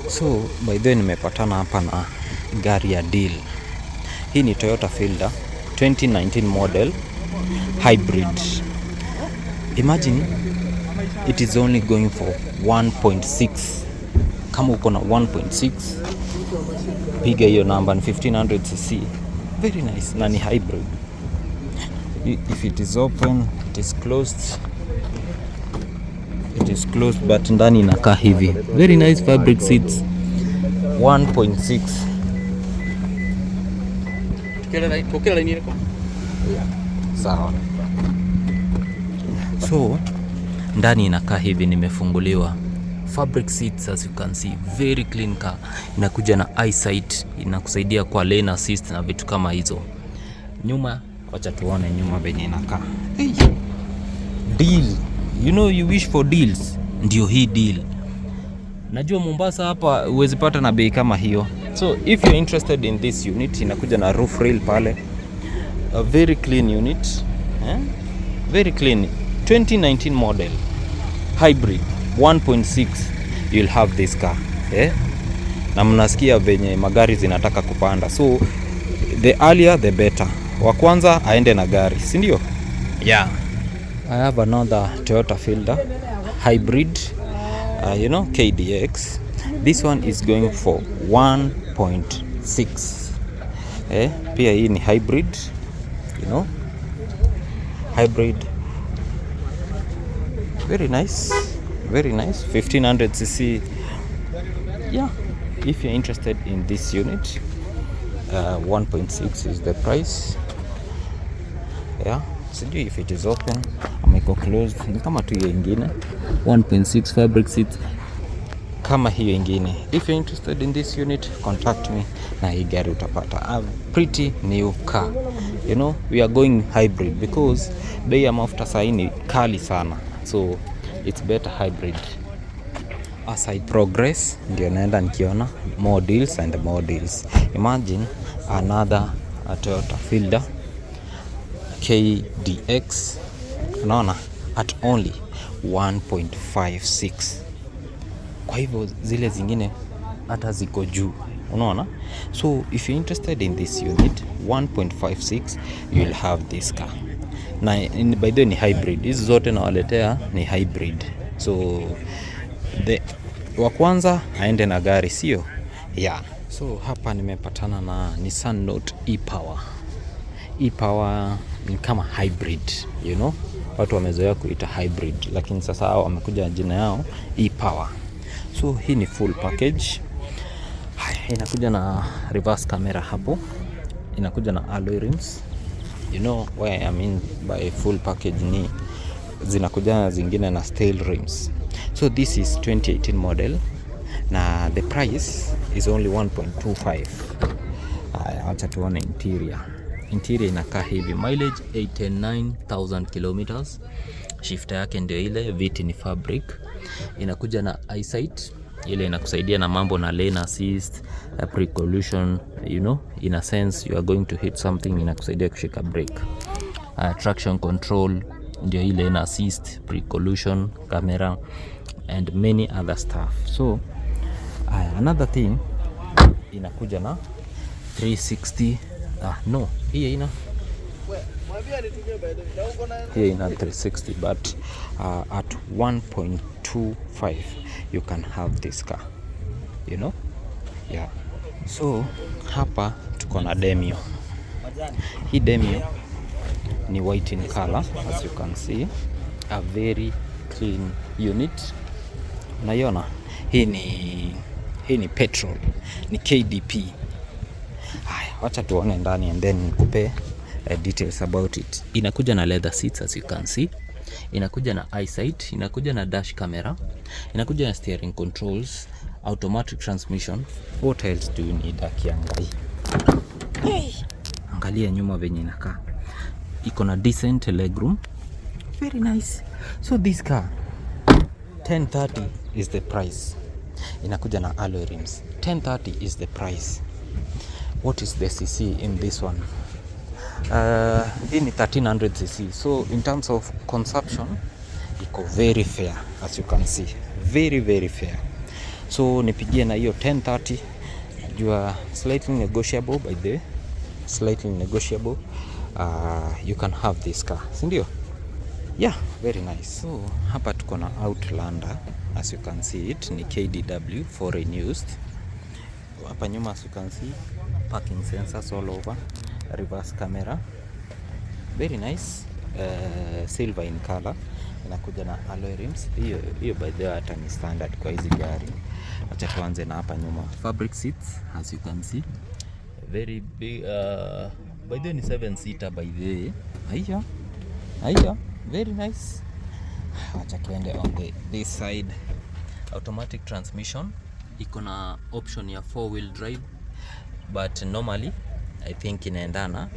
So by the way nimepatana hapa na gari ya deal. Hii ni Toyota Fielder 2019 model hybrid. Imagine it is only going for 1.6. Kama uko na 1.6 piga hiyo namba, ni 1500cc. Very nice na ni hybrid. If it is open, it is closed. It is closed but ndani inakaa hivi. Very nice fabric seats. 1.6. Sawa. So ndani inakaa hivi, nimefunguliwa. Fabric seats as you can see, very clean car. Inakuja na eyesight, inakusaidia kwa lane assist na vitu kama hizo. Nyuma, wacha tuone nyuma venye inakaa. Hey. Deal. You know you wish for deals. Ndio hii deal. Najua Mombasa hapa huwezi pata na bei kama hiyo. So if you're interested in this unit, inakuja na roof rail pale. A very clean unit. Very clean. 2019 model. Hybrid 1.6. You'll have this car. Na mnasikia venye magari zinataka kupanda. So the earlier the better. Wa kwanza aende na gari, si ndio? Yeah. I have another Toyota Fielder hybrid, KDX. This one is going for 1.6. Pia hii ni hybrid, hybrid. Very nice, very nice. 1500cc. Yeah, if you're interested in this unit, 1.6 is the price. Yeah. Sijui if it is open ama iko closed. Ni kama tu hiyo ingine 1.6 fabric seats kama hiyo ingine. If you're interested in this unit, contact me na hii gari utapata. A pretty new car. We are going hybrid because bei ya mafuta sasa ni kali sana. So it's better hybrid. As I progress, ndio naenda nikiona more deals and more deals. Imagine another Toyota Fielder KDX, unaona, at only 1.56. Kwa hivyo zile zingine hata ziko juu, unaona. So if you're interested in this unit 1.56, you'll have this car. Na by the way ni hybrid. Hizi zote nawaletea ni hybrid. So wa kwanza aende na gari, sio? Yeah. So hapa nimepatana na Nissan Note e-Power. E-Power ni kama hybrid, watu wamezoea kuita hybrid, lakini sasa hao wamekuja jina yao e-Power. So hii ni full package. Inakuja na reverse camera hapo, inakuja na alloy rims. Where I mean by full package ni zinakuja na zingine na steel rims. So this is 2018 model na the price is only 1.25. Acha tuone interior. Interior inakaa hivi. Mileage 89,000 kilometers. Shifter yake ndio ile, viti ni fabric. Inakuja na eyesight, ile inakusaidia na mambo na lane assist, pre-collision, in a sense you are going to hit something, inakusaidia kushika brake. Traction control ndio ile ina assist, pre-collision, camera and many other stuff. So another thing, inakuja na 360. Hii ina 360 but at 1.25 you can have this car, yeah. So hapa tuko na Demio. Hii Demio ni white in color, as you can see, a very clean unit. Unaiona hii ni petrol, ni KDP. Wacha tuone ndani and then nikupe details about it. Inakuja na leather seats as you can see. Inakuja na eyesight, inakuja na dash camera, inakuja na steering controls, automatic transmission. What else do you need akiangai? Angalia nyuma venye inakaa. Iko na decent legroom. Very nice. So this car 1030 is the price. Inakuja na alloy rims. 1030 is the price. What is the cc in this one? Hii ni 1300cc. So in terms of consumption, iko very fair, as you can see. Very very fair. so nipigie na hiyo 10:30. Najua slightly negotiable, by the way, slightly negotiable. You can have this car, si ndio? Yeah, very nice. So hapa tuko na Outlander, as you can see it ni KDW foreign used. Hapa nyuma as you can see parking sensors all over, reverse camera, very nice. Silver in color, inakuja na alloy rims. Hiyo by the way hata ni standard kwa hizi gari. Acha tuanze na hapa nyuma. Fabric seats as you can see, very big. By the way ni 7-seater by the way. Haya, very nice. Acha tuende on this side. Automatic transmission, iko na option ya 4-wheel drive, but normally I think inaendana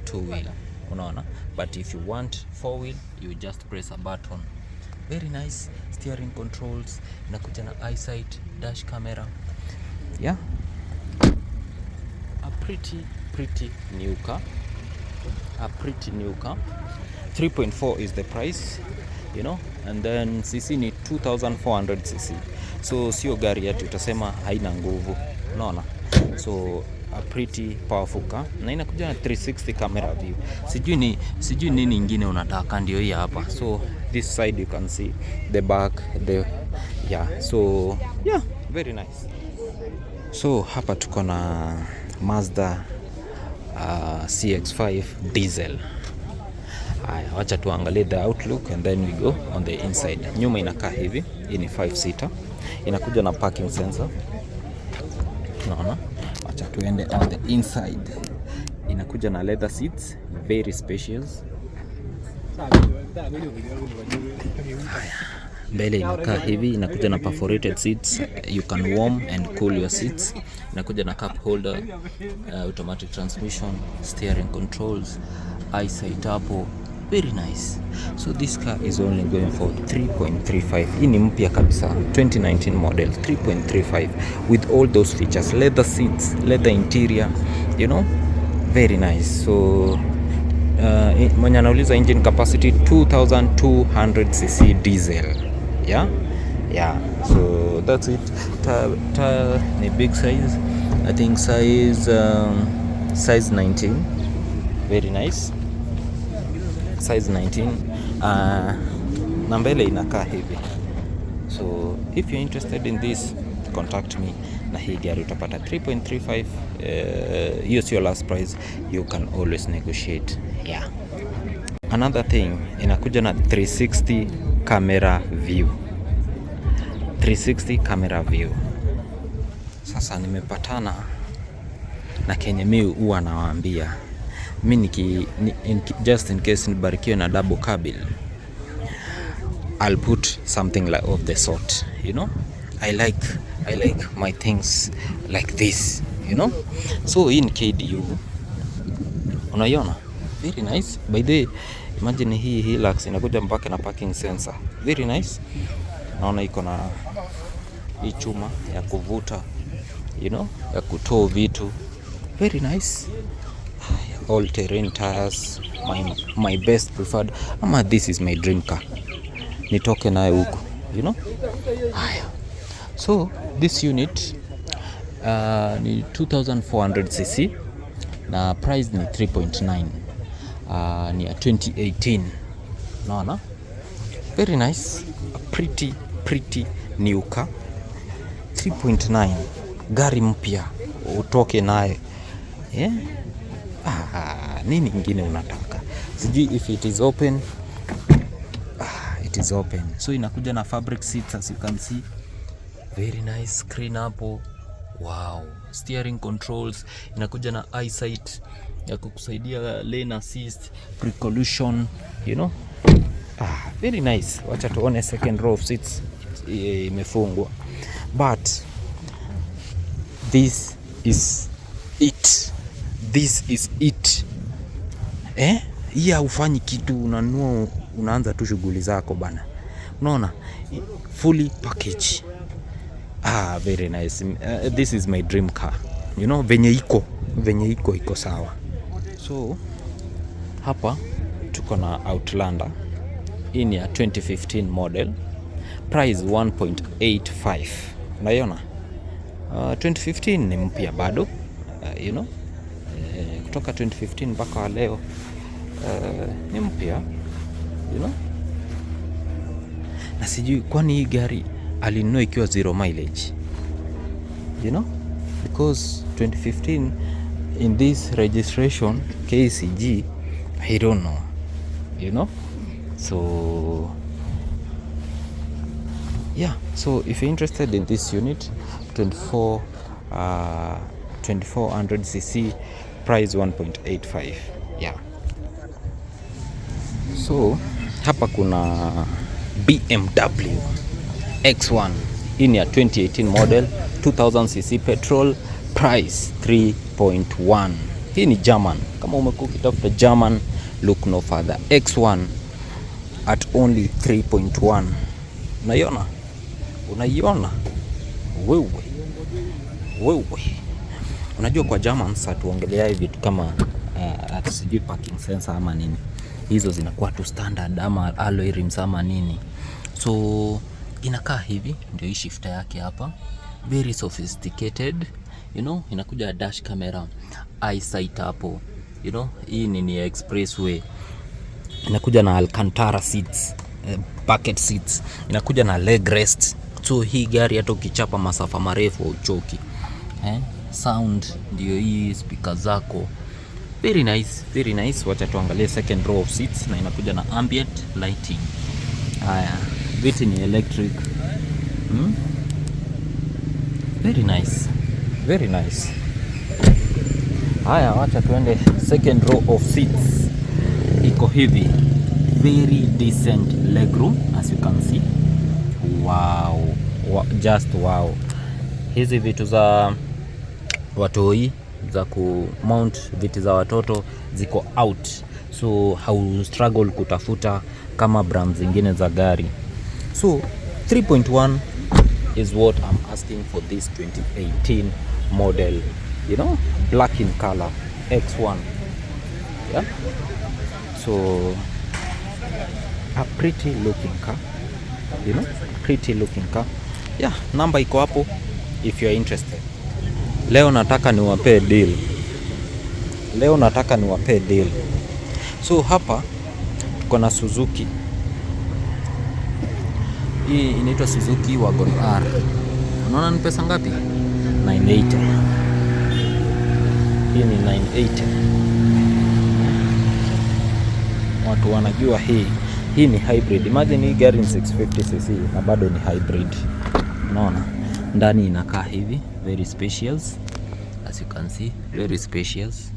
2-wheel, unaona, but if you want 4-wheel you just press a button. Very nice. Steering controls, inakuja na eyesight, dash camera. Yeah, a pretty new car, 3.4 is the price, you know, and then cc ni 2400 cc, so sio gari yetu utasema haina nguvu, unaona, so a pretty powerful car, na inakuja na 360 camera view. Sijui nini ingine unataka, ndio hii hapa. So this side you can see the back, so yeah, very nice. So hapa tuko na Mazda CX-5 diesel. Haya, wacha tuangalie the outlook and then we go on the inside. Nyuma inakaa hivi, hii ni 5-seater, inakuja na parking sensor, unaona. Wacha tuende on the inside. Inakuja na leather seats, very spacious. Mbele inakaa hivi, inakuja na perforated seats, you can warm and cool your seats. Inakuja na cup holder, automatic transmission, steering controls, eyesight hapo, very nice. So this car is only going for 3.35. Hii ni mpya kabisa, 2019 model, 3.35 with all those features, leather seats, leather interior, you know, very nice. So mwenye anauliza engine capacity 2200 cc diesel. Yeah, so that's it. Tire ni big size, I think size 19, very nice, size 19. Na mbele inakaa hivi. So if you're interested in this, contact me, na hii gari utapata 3.35. Hiyo sio last price, you can always negotiate. Yeah, another thing, inakuja na 360 camera view, 360 camera view. Sasa nimepatana na kenye mimi huwa nawaambia, mimi just in case nibarikiwe na double cabin, I'll put something like of the sort, you know. I like my things like this, you know. So in KDU unaiona, very nice by the way. Imagine hii Hilux inakuja mpaka na parking sensor, very nice. Naona iko na hii chuma ya kuvuta, you know, ya kutoa vitu, very nice. All terrain tires, my best preferred, ama this is my dream car, nitoke naye huko, you know. Haya, so this unit ni 2400 cc na price ni 3.9. Ni ya 2018, naona, very nice, a pretty new car, 3.9, gari mpya utoke naye, yeah. Nini ingine unataka? Sijui if it is open. It is open. So inakuja na fabric seats as you can see, very nice, screen hapo, wow. Steering controls, inakuja na eyesight ya kukusaidia lane assist, precaution, you know. Very nice. Wacha tuone second row of seats imefungwa, but this is it. Hii haufanyi kitu, unanua unaanza tu shughuli zako bana, unaona, fully package. Very nice. This is my dream car, you know, venye iko sawa. So hapa tuko na Outlander, hii ni ya 2015 model, price 1.85, unaiona. 2015 ni mpya bado, you know, kutoka 2015 mpaka leo ni mpya, you know. Na sijui kwani hii gari alinunua ikiwa 0 mileage, you know, because 2015 in this registration KCG, I don't know, you know. So yeah, so if you're interested in this unit, 2400cc, price 1.85. yeah. So hapa kuna BMW X1, hii ni ya 2018 model, 2000cc petrol, price 3.1. Hii ni German. Kama umekuwa ukitafuta German, look no further. X1 at only 3.1. Unaiona? Unaiona? Wewe. Unajua kwa Germans hatuongelea hivi vitu kama sijui parking sensor ama nini. Hizo zinakuwa tu standard ama alloy rims ama nini. So inakaa hivi, ndio hii shifter yake hapa. Very sophisticated, you know, inakuja dash camera, eyesight hapo, you know, hii ni expressway. Inakuja na Alcantara seats, bucket seats, inakuja na leg rest. So hii gari hata ukichapa masafa marefu uchoki. Sound ndio hii, speaker zako. Very nice, very nice. Wacha tuangalie second row of seats, na inakuja na ambient lighting. Haya, viti ni electric. Very nice. Very nice. Haya, wacha tuende second row of seats. Iko hivi. Very decent legroom as you can see. Wow. Just wow. Hizi vitu za watoi za ku mount viti za watoto ziko out. So how struggle kutafuta kama brands zingine za gari. So 3.1 is what I'm asking for this 2018 model, you know, black in color, X1. Yeah, so a pretty looking car, you know, pretty looking car. Yeah, namba iko hapo if you are interested. Leo nataka niwape deal. So hapa tuko na Suzuki. Hii inaitwa Suzuki Wagon R. Unaona ni pesa ngapi? 980. Hii ni 980. Watu wanajua hii ni hybrid. Imagine hii gari ni 650cc na bado ni hybrid. Unaona? Ndani inakaa hivi, very spacious. As you can see, very spacious.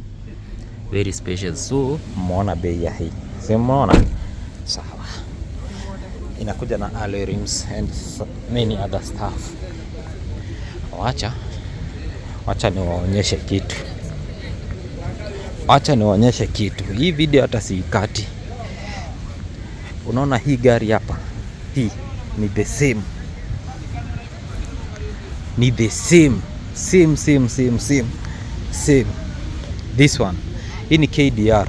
Very spacious. So, muona bei ya hii. Si muona? Sawa. Inakuja na alloy rims and many other stuff. Wacha niwaonyeshe kitu. Hii video hata siikati. Unaona hii gari hapa? Hii ni the same. Ni the same. This one. Hii ni KDR.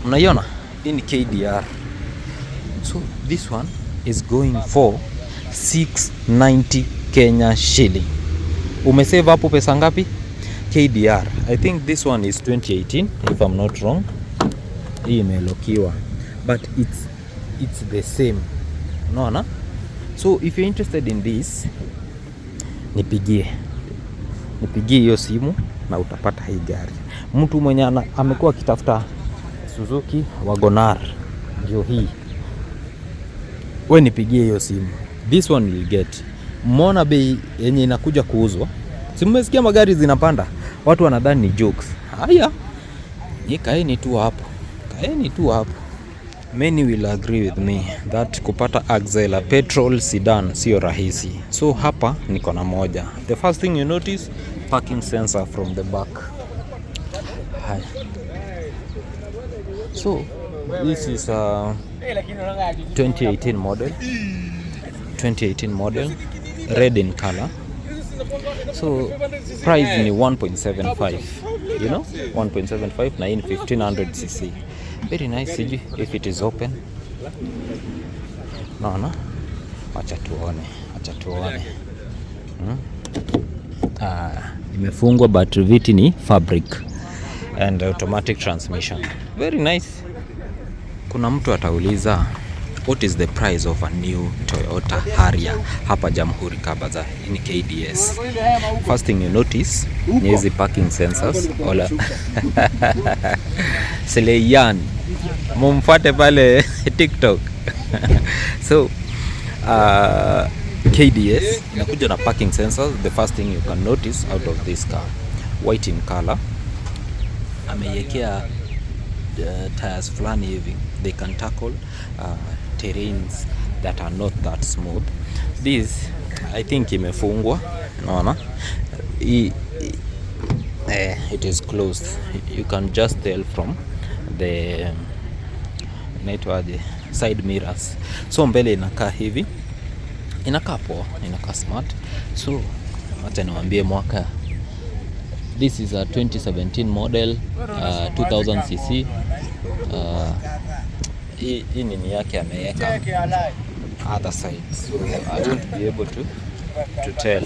Unaiona? Hii ni KDR. So this one is going for 690 Kenya shilling. Umesave hapo pesa ngapi? KDR. I think this one is 2018 if I'm not wrong. Hii imelokiwa. But it's the same. Unaona? So if you're interested in this, nipigie hiyo simu na utapata hii gari. Mtu mwenye amekuwa akitafuta Suzuki Wagon R ndio hii. We nipigie hiyo simu. This one will get. Mbona bei yenye inakuja kuuzwa? Si mmesikia magari zinapanda? Watu wanadhani ni jokes. Haya. Kaeni tu hapo. Many will agree with me that kupata Axela petrol sedan sio rahisi. So hapa niko na moja. The first thing you notice, parking sensor from the back. Hi. So this is a 2018 model, red in color. So price ni 1.75, you know, 1.75 na in 1500cc. Very nice. See if it is open. No. Wacha tuone. acha tuone. Imefungwa but viti ni fabric and automatic transmission. Very nice. Kuna mtu atauliza what is the price of a new Toyota Harrier hapa Jamhuri Car Bazaar in KDS. First thing you notice ni hizi parking sensors. Ola. Seleyan. Mumfuate pale TikTok. So KDS inakuja na parking sensors. The first thing you can notice out of this car, white in color, ameiwekea tires fulani hivi, they can tackle terrains that are not that smooth. This I think imefungwa, unaona, it is closed. You can just tell from the side mirrors. So mbele inakaa hivi, inakaa poa, inakaa smart. So acha niwaambie mwaka, this is a 2017 model, 2000cc. Hii nini yake ameweka other side, so I won't be able to tell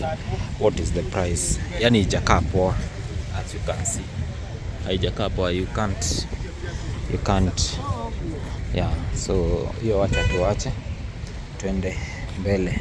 what is the price. Yani haijakaa poa, as you can see, haijakaa poa, you can't yeah. So hiyo wacha tuache tuende mbele.